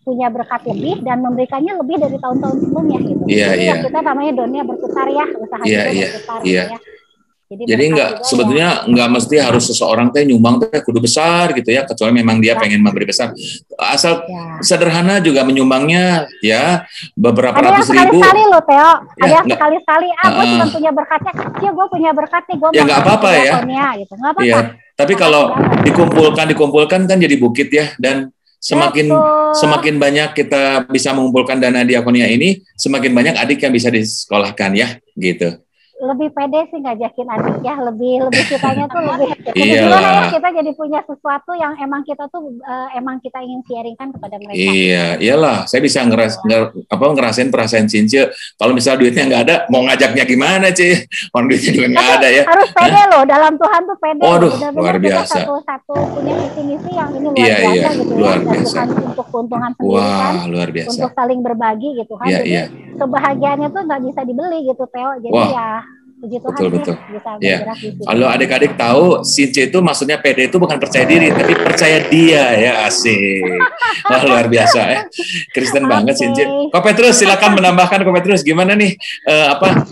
punya berkat lebih dan memberikannya lebih dari tahun-tahun sebelumnya gitu. Jadi kita namanya dunia berputar ya, usaha berputar ya. Jadi sebetulnya nggak mesti harus seseorang teh nyumbang teh kudu besar gitu ya, kecuali memang dia pengen memberi besar. Asal sederhana juga menyumbangnya ya beberapa ratus ribu. Ada yang sekali-sekali loh, Theo. Ada yang sekali-sekali, gue cuma punya berkatnya kecil, gue punya berkat nih, gue nggak apa-apa ya. Gitu. Nggak apa-apa. Ya, tapi kalau dikumpulkan kan jadi bukit ya, dan semakin banyak kita bisa mengumpulkan dana Diakonia ini, semakin banyak adik yang bisa disekolahkan ya, gitu. Lebih pede sih ngajakin adik ya, lebih kitanya tuh lebih gimana ya, kita jadi punya sesuatu yang emang kita tuh emang kita ingin sharingkan kepada mereka. Iyalah, saya bisa ngerasain perasaan Cince. Kalau misalnya duitnya nggak ada, mau ngajaknya gimana, Ci? Kalau duitnya juga nggak ada ya. Harus pede loh, dalam Tuhan tuh pede. Waduh, luar biasa. Satu punya visi-misi yang ini luar biasa gitu luar ya. Biasa. Bukan untuk keuntungan sendiri kan, luar biasa. untuk saling berbagi gitu kan. Jadi kebahagiaannya tuh nggak bisa dibeli gitu, Theo. Jadi puji Tuhan betul, sih betul. bisa Ya. bergerak di situ. Kalau adik-adik tahu, Since itu maksudnya pede itu bukan percaya diri, tapi percaya dia ya, asik. Wah, luar biasa ya. Kristen banget Since. Ko Petrus silakan menambahkan, Ko Petrus gimana nih apa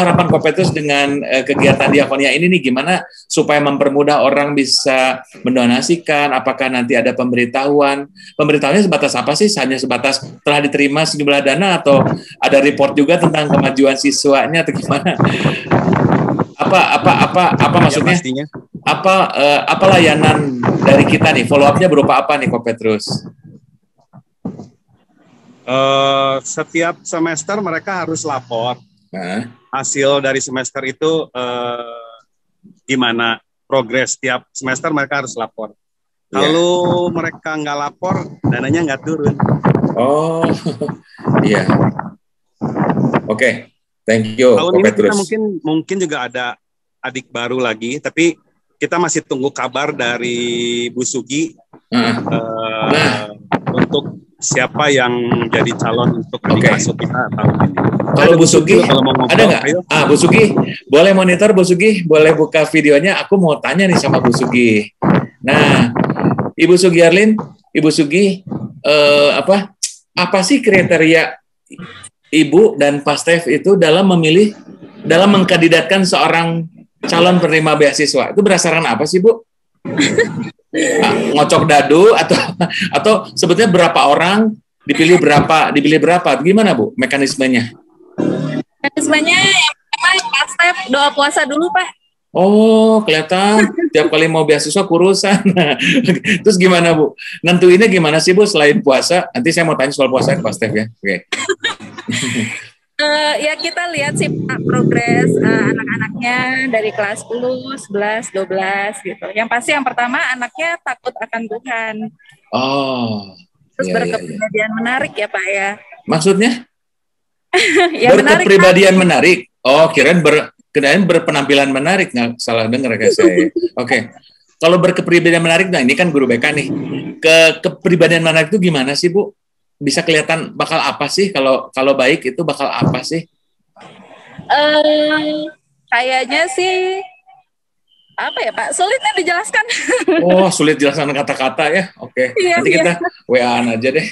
harapan Ko Petrus dengan kegiatan diakonia ini nih, gimana supaya mempermudah orang bisa mendonasikan, apakah nanti ada pemberitahuannya sebatas apa sih? Hanya sebatas telah diterima sejumlah dana atau ada report juga tentang kemajuan siswanya atau gimana? Apa maksudnya? Ya, apa layanan dari kita nih? Follow up-nya berupa apa nih, Ko Petrus? Setiap semester mereka harus lapor hasil dari semester itu gimana progres. Tiap semester mereka harus lapor. Kalau mereka nggak lapor, dananya nggak turun. Oh, iya. Oke. Thank you, tahun Ko ini Petrus. kita mungkin juga ada adik baru lagi, tapi kita masih tunggu kabar dari Bu Sugi untuk siapa yang jadi calon untuk adik asuh kita tahun ini. Kalau Bu Sugi, ada nggak? Bu Sugi, boleh monitor Bu Sugi, boleh buka videonya. Aku mau tanya nih sama Bu Sugi. Nah, Ibu Sugi Arlin, Ibu Sugi, apa sih kriteria Ibu dan Pastef itu dalam mengkandidatkan seorang calon penerima beasiswa? Itu berdasarkan apa sih, Bu? Ngocok dadu atau sebetulnya berapa orang dipilih berapa? Gimana, Bu, mekanismenya? Mekanismenya yang pertama Pastef doa puasa dulu, Pak. Oh, kelihatan tiap kali mau beasiswa kurusan. Terus gimana, Bu? Nentuinnya gimana sih, Bu, selain puasa? Nanti saya mau tanya soal puasa ke Pastef ya. Oke. Ya kita lihat sih Pak, progres anak-anaknya dari kelas 10, 11, 12 gitu. Yang pasti yang pertama anaknya takut akan Tuhan. Oh. Terus berkepribadian menarik ya Pak ya. Maksudnya? Ya, berkepribadian menarik. Oh, kirain berpenampilan menarik, nggak salah dengar kayak saya. Oke. Kalau berkepribadian menarik, nah ini kan guru BK nih. Kepribadian menarik itu gimana sih, Bu? Bisa kelihatan bakal apa sih kalau baik itu bakal apa sih? Kayaknya sih apa ya Pak? Sulitnya dijelaskan. Oh, sulit jelaskan kata-kata ya. Oke. Iya, nanti kita WA-an aja deh.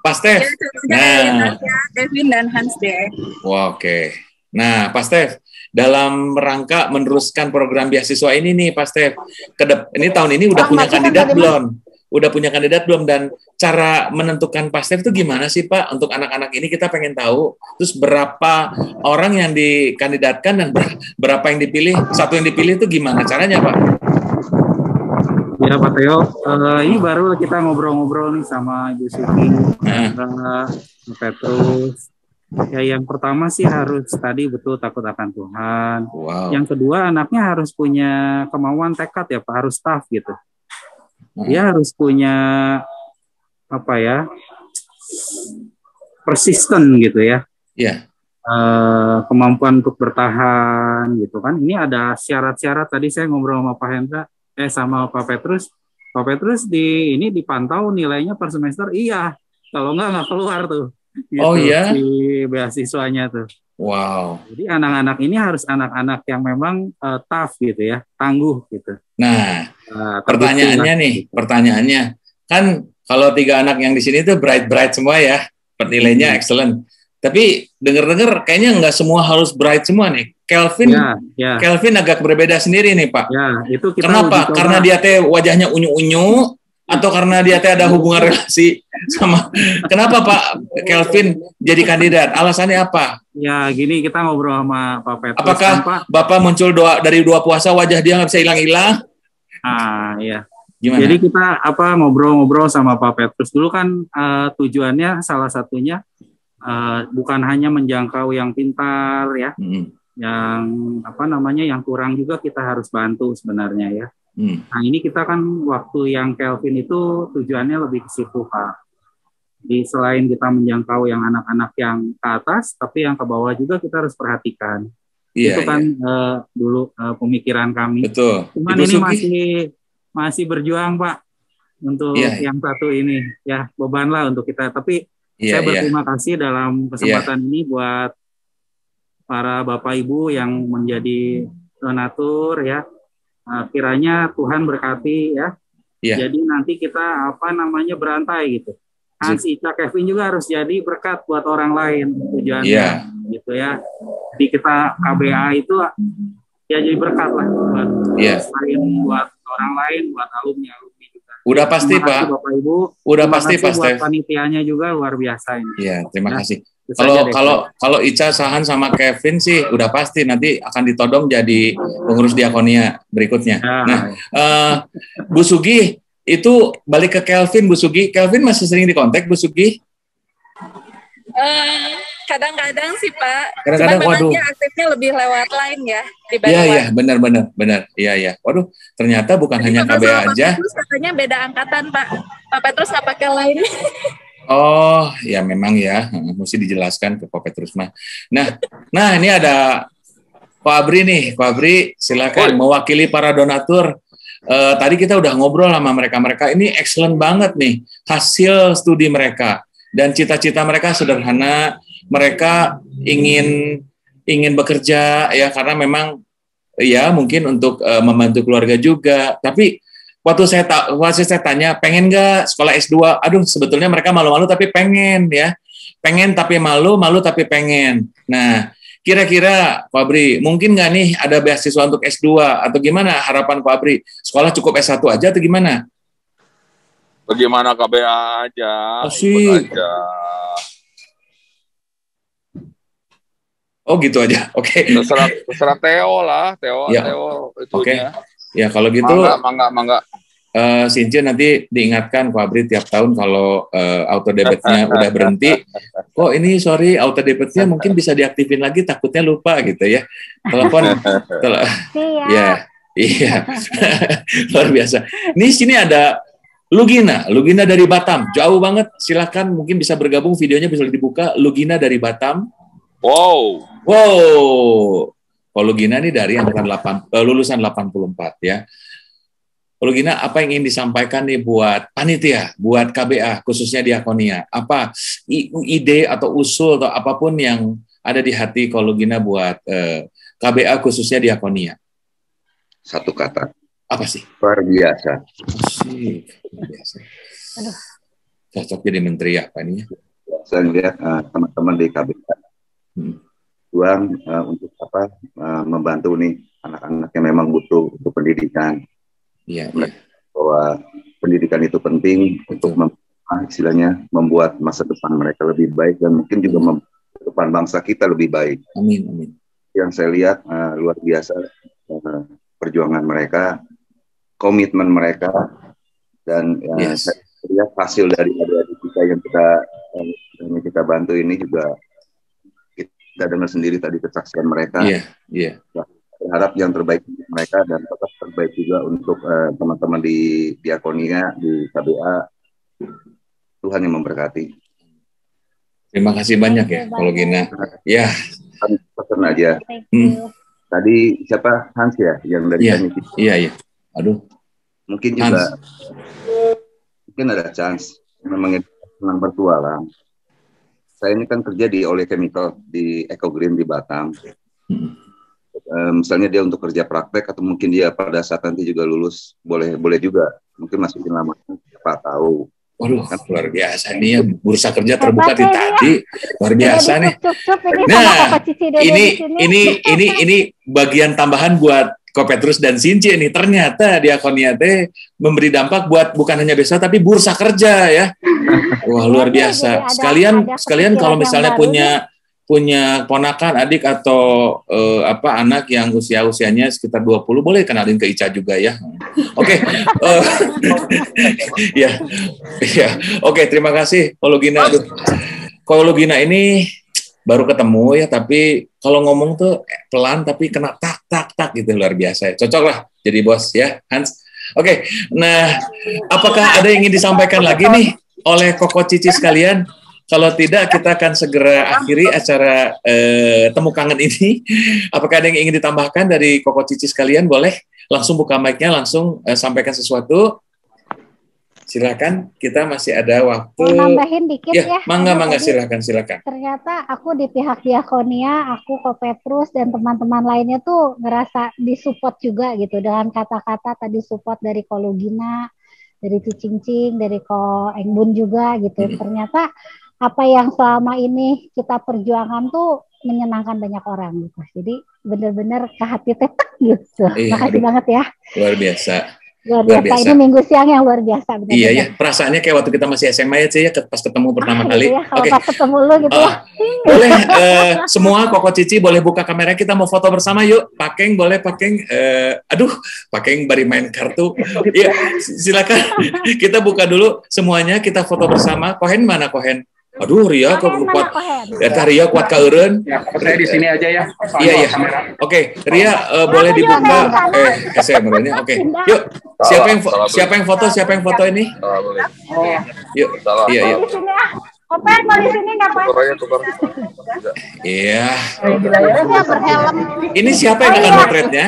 Pastef. Nah, Kevin dan Hans deh. Wah, oke. Nah, Pastef, dalam rangka meneruskan program beasiswa ini nih, Pastef, ini tahun ini udah punya kandidat belum? Udah punya kandidat belum? Dan cara menentukan Pastef itu gimana sih, Pak? Untuk anak-anak ini kita pengen tahu. Terus berapa orang yang dikandidatkan dan berapa yang dipilih? Satu yang dipilih itu gimana caranya, Pak? Ya, Pak Teo. Ini baru kita ngobrol-ngobrol nih sama Ibu Sugi, Petrus. Ya, yang pertama sih harus tadi betul takut akan Tuhan. Wow. Yang kedua anaknya harus punya kemauan tekad ya Pak, harus tough gitu. Dia harus punya apa ya, persisten gitu ya. Iya. Kemampuan untuk bertahan gitu kan. Ini ada syarat-syarat tadi saya ngobrol sama Pak Hendra, sama Pak Petrus. Pak Petrus ini dipantau nilainya per semester. Iya, kalau nggak keluar tuh. Gitu, oh iya. Si beasiswanya tuh. Wow. Jadi anak-anak ini harus anak-anak yang memang tough gitu ya, tangguh gitu. Nah, pertanyaannya kan kalau 3 anak yang di sini tuh bright semua ya, nilainya excellent. Tapi dengar-dengar kayaknya nggak semua harus bright semua nih. Kelvin agak berbeda sendiri nih Pak. Ya, itu kita kenapa? Karena dia teh wajahnya unyu-unyu atau karena dia teh ada hubungan relasi sama? Kenapa Pak Kelvin jadi kandidat? Alasannya apa? Ya gini, kita ngobrol sama Pak Petrus. Apakah Bapak muncul dari 2 puasa wajah dia nggak bisa hilang-hilang? Iya. Gimana? Jadi kita ngobrol-ngobrol sama Pak Petrus dulu kan, tujuannya salah satunya bukan hanya menjangkau yang pintar ya, yang yang kurang juga kita harus bantu sebenarnya ya. Nah ini kita kan waktu yang Kelvin itu tujuannya lebih ke situ Pak. Jadi selain kita menjangkau yang anak-anak yang ke atas, tapi yang ke bawah juga kita harus perhatikan. Itu kan dulu pemikiran kami. Betul. Cuman Ibu ini Sugi masih berjuang Pak untuk yang satu ini ya, beban lah untuk kita. Tapi saya berterima kasih dalam kesempatan ini buat para Bapak Ibu yang menjadi donatur ya. Kiranya Tuhan berkati ya. Iya. Jadi nanti kita berantai gitu. Hans, Ica, Kevin juga harus jadi berkat buat orang lain tujuannya gitu ya. Jadi kita KBA itu ya jadi berkat lah buat buat orang lain, buat alumni juga. Udah pasti Pak. Bapak Ibu. Udah pasti Pak Stef. Panitianya juga luar biasa ini. Iya, terima kasih. Kalau Ica, Sahan sama Kevin sih udah pasti nanti akan ditodong jadi pengurus diakonia berikutnya. Nah, Bu Sugi itu balik ke Kelvin, Bu Sugi. Kelvin masih sering dikontak Bu Sugi? Kadang-kadang sih Pak. Kadang-kadang, waduh. Aktifnya lebih lewat line ya. Iya, benar. Iya. Waduh, ternyata bukan hanya KBA aja. Terus katanya beda angkatan Pak. Pak Petrus nggak pakai line. Oh, ya memang ya, mesti dijelaskan ke Pak Petrus mah. Nah ini ada Pak Abri nih, Pak Abri silakan mewakili para donatur. Tadi kita udah ngobrol sama mereka ini excellent banget nih hasil studi mereka dan cita-cita mereka sederhana, mereka ingin bekerja ya karena memang ya mungkin untuk membantu keluarga juga, tapi waktu saya tanya, pengen nggak sekolah S2? Aduh, sebetulnya mereka malu-malu tapi pengen ya. Pengen tapi malu tapi pengen. Nah, kira-kira Pak Abri, mungkin nggak nih ada beasiswa untuk S2? Atau gimana harapan Pak Abri? Sekolah cukup S1 aja atau gimana? Bagaimana KBA aja, ikut aja. Oh gitu aja, oke. Terserah Theo lah, Theo itu. Oke. Ya kalau gitu, mangga. Sinci nanti diingatkan Pak Abri tiap tahun kalau auto debitnya udah berhenti. Kok ini sorry auto debitnya mungkin bisa diaktifin lagi, takutnya lupa gitu ya. Telepon. Iya. Luar biasa. Nih sini ada Lugina dari Batam. Jauh banget. Silakan mungkin bisa bergabung, videonya bisa dibuka. Lugina dari Batam. Wow. Kalau Lugina ini dari angkatan lulusan 84 ya. Kalau Gina, apa yang ingin disampaikan nih buat panitia, buat KBA, khususnya Diakonia? Apa ide atau usul atau apapun yang ada di hati kalau Gina buat KBA khususnya Diakonia? Satu kata. Apa sih? Luar biasa. Luar biasa. Cocok jadi menteri apa ini? Saya lihat teman-teman di KBA uang untuk membantu nih anak-anak yang memang butuh untuk pendidikan. Iya. Bahwa pendidikan itu penting untuk istilahnya membuat masa depan mereka lebih baik dan mungkin juga membuat depan bangsa kita lebih baik. Amin. Yang saya lihat luar biasa perjuangan mereka, komitmen mereka, dan saya lihat hasil dari adik-adik kita yang kita bantu ini juga kita dengar sendiri tadi kesaksian mereka. Iya. Harap yang terbaik untuk mereka dan tetap terbaik juga untuk teman-teman di Diakonia, di KBA. Tuhan yang memberkati. Terima kasih banyak ya, kalau Gina. Ya. Pesan aja. Tadi siapa? Hans ya, yang dari Saniti. Iya. Aduh. Mungkin juga, mungkin ada chance. Memang senang bertualang. Saya ini kan kerja di Ole Chemical di Eco Green di Batam. Misalnya dia untuk kerja praktek atau mungkin dia pada saat nanti juga lulus boleh juga mungkin masukin lama siapa tahu. Waduh, luar biasa nih ya, bursa kerja terbuka di tadi, luar biasa nih. Nah, ini bagian tambahan buat Ko Petrus dan Sinci nih. Ternyata Diakonia teh memberi dampak buat bukan hanya beasiswa tapi bursa kerja ya. Wah, luar biasa. Sekalian kalau misalnya punya ponakan, adik atau anak yang usianya sekitar 20, boleh kenalin ke Ica juga ya. Oke. Ya. Oke, terima kasih kalau Gina. Kalau Gina ini baru ketemu ya, tapi kalau ngomong tuh pelan tapi kena tak gitu, luar biasa. Cocok lah jadi bos ya, Hans. Oke. Nah, apakah ada yang ingin disampaikan lagi nih oleh Koko Cici sekalian? Kalau tidak, kita akan segera akhiri acara Temu Kangen ini. Apakah ada yang ingin ditambahkan dari Koko Cici sekalian? Boleh langsung buka mic-nya, langsung sampaikan sesuatu. silakan, kita masih ada waktu. Mau nambahin dikit ya. Mangga, silakan. Ternyata aku di pihak Diakonia, aku Kopetrus dan teman-teman lainnya tuh ngerasa disupport juga gitu dengan kata-kata tadi support dari Ko Lugina, dari Cicing, dari Ko Engbun juga gitu. Ternyata apa yang selama ini kita perjuangan tuh menyenangkan banyak orang gitu. Jadi benar-benar ke hati tetek gitu. Makasih banget ya. Luar biasa. Luar biasa. Ini minggu siang yang luar biasa. Benar-benar. Iya ya, perasaannya kayak waktu kita masih SMA ya, pas ketemu pertama kali. Gitu ya, kalau pas ketemu lu gitu. Boleh semua Koko Cici boleh buka kamera, kita mau foto bersama yuk. Pakeng boleh Pakeng. Pakeng bari main kartu. Iya, silakan. Kita buka dulu semuanya, kita foto bersama. Kohen mana Kohen? Aduh, Ria kok kuat. Ria kuat ka eureun. Ya, saya di sini aja ya. Iya. Oke, Ria boleh dibuka. Saya menurutnya. Oke. Yuk. Siapa yang foto ini? Yuk. Iya. Koper mau di sini enggak, Pak? Iya. Ini siapa yang akan motretnya?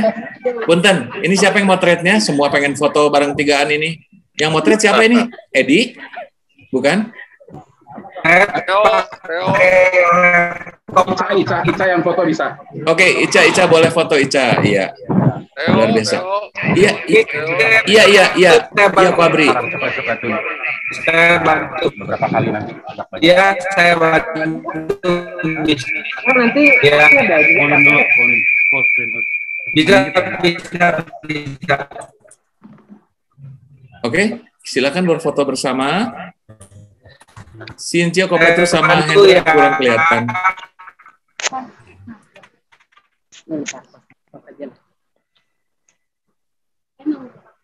Punten, ini siapa yang motretnya? Semua pengen foto bareng tigaan ini. Yang motret siapa ini? Edi? Bukan? Ica yang foto bisa. Oke, Ica boleh foto Ica. Iya. Luar biasa. Iya, Fabri. Saya bantu beberapa kali nanti. Iya, saya bantu. Nanti ya. Bisa. Oke, silakan berfoto bersama. Cynthia Kopetrus sama Hendra kurang kelihatan.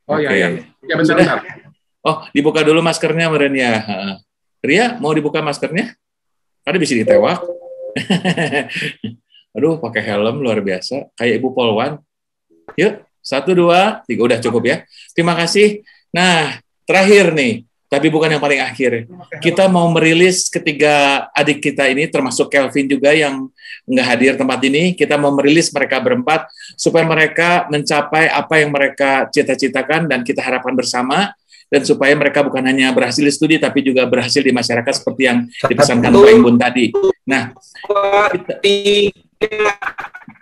Oh iya. Ya bentar. Oh, dibuka dulu maskernya meren ya. Ria, mau dibuka maskernya? Ada bisa ditewak. Aduh, pakai helm luar biasa, kayak Ibu Polwan. Yuk, 1, 2, 3, udah cukup ya. Terima kasih. Nah, terakhir nih. Tapi bukan yang paling akhir. Kita mau merilis ketiga adik kita ini, termasuk Kelvin juga yang nggak hadir tempat ini. Kita mau merilis mereka berempat, supaya mereka mencapai apa yang mereka cita-citakan dan kita harapkan bersama. Dan supaya mereka bukan hanya berhasil di studi, tapi juga berhasil di masyarakat seperti yang dipesankan Pak Imbun tadi. Nah,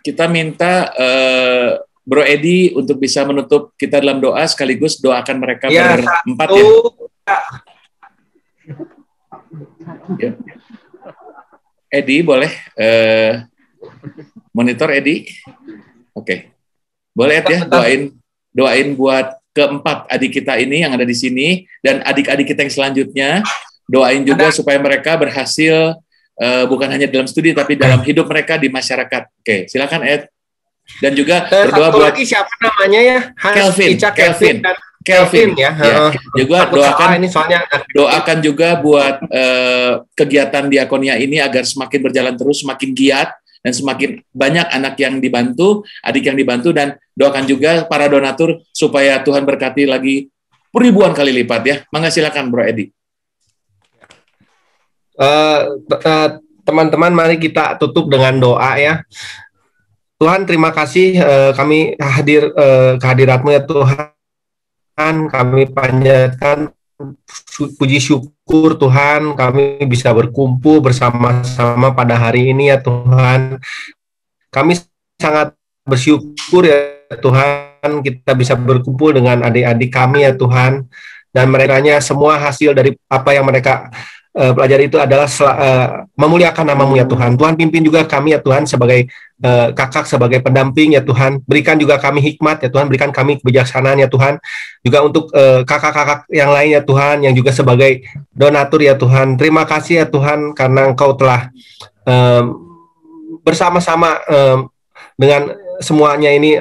kita minta Bro Edi untuk bisa menutup kita dalam doa, sekaligus doakan mereka berempat ya. Ya. Edi boleh monitor Edi, oke. Boleh ya doain buat keempat adik kita ini yang ada di sini dan adik-adik kita yang selanjutnya. Doain juga supaya mereka berhasil bukan hanya dalam studi tapi dalam hidup mereka di masyarakat. Oke, silakan Ed. Dan juga berdoa buat siapa namanya ya? Kelvin ya. Juga doakan juga buat kegiatan Diakonia ini agar semakin berjalan terus, semakin giat dan semakin banyak anak yang dibantu, adik yang dibantu, dan doakan juga para donatur supaya Tuhan berkati lagi ribuan kali lipat ya. Mangga silakan Bro Edi. Teman-teman, mari kita tutup dengan doa ya. Tuhan, terima kasih kami hadir kehadirat-Mu ya Tuhan. Kami panjatkan puji syukur Tuhan, kami bisa berkumpul bersama-sama pada hari ini ya Tuhan. Kami sangat bersyukur ya Tuhan, kita bisa berkumpul dengan adik-adik kami ya Tuhan. Dan merekanya semua hasil dari apa yang mereka pelajari itu adalah memuliakan nama-Mu ya Tuhan. Tuhan pimpin juga kami ya Tuhan sebagai kakak, sebagai pendamping ya Tuhan. Berikan juga kami hikmat ya Tuhan, berikan kami kebijaksanaan ya Tuhan. Juga untuk kakak-kakak yang lain ya Tuhan, yang juga sebagai donatur ya Tuhan. Terima kasih ya Tuhan karena Engkau telah bersama-sama dengan semuanya ini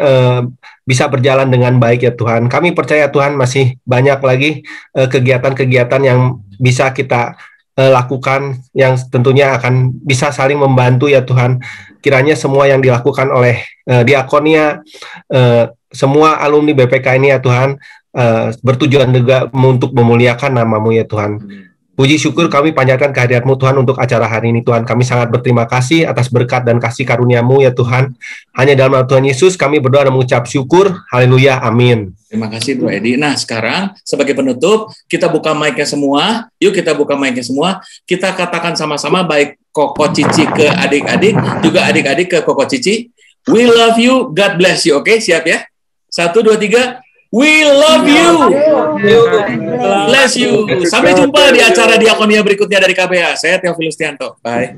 bisa berjalan dengan baik ya Tuhan. Kami percaya Tuhan masih banyak lagi kegiatan-kegiatan yang bisa kita lakukan yang tentunya akan bisa saling membantu ya Tuhan. Kiranya semua yang dilakukan oleh Diakonia, semua alumni BPK ini ya Tuhan, bertujuan juga untuk memuliakan nama-Mu ya Tuhan. Puji syukur kami panjatkan kehadirat-Mu Tuhan untuk acara hari ini Tuhan. Kami sangat berterima kasih atas berkat dan kasih karunia-Mu ya Tuhan. Hanya dalam nama Tuhan Yesus kami berdoa dan mengucap syukur. Haleluya, amin. Terima kasih Bro Edi. Nah sekarang sebagai penutup kita buka mic-nya semua. Yuk kita buka mic-nya semua. Kita katakan sama-sama baik Koko Cici ke adik-adik, juga adik-adik ke Koko Cici. We love you, God bless you. Oke, siap ya? 1, 2, 3. We love you. Bless you. Sampai jumpa di acara Diakonia berikutnya dari KBA. Saya Teofilus Tianto. Bye.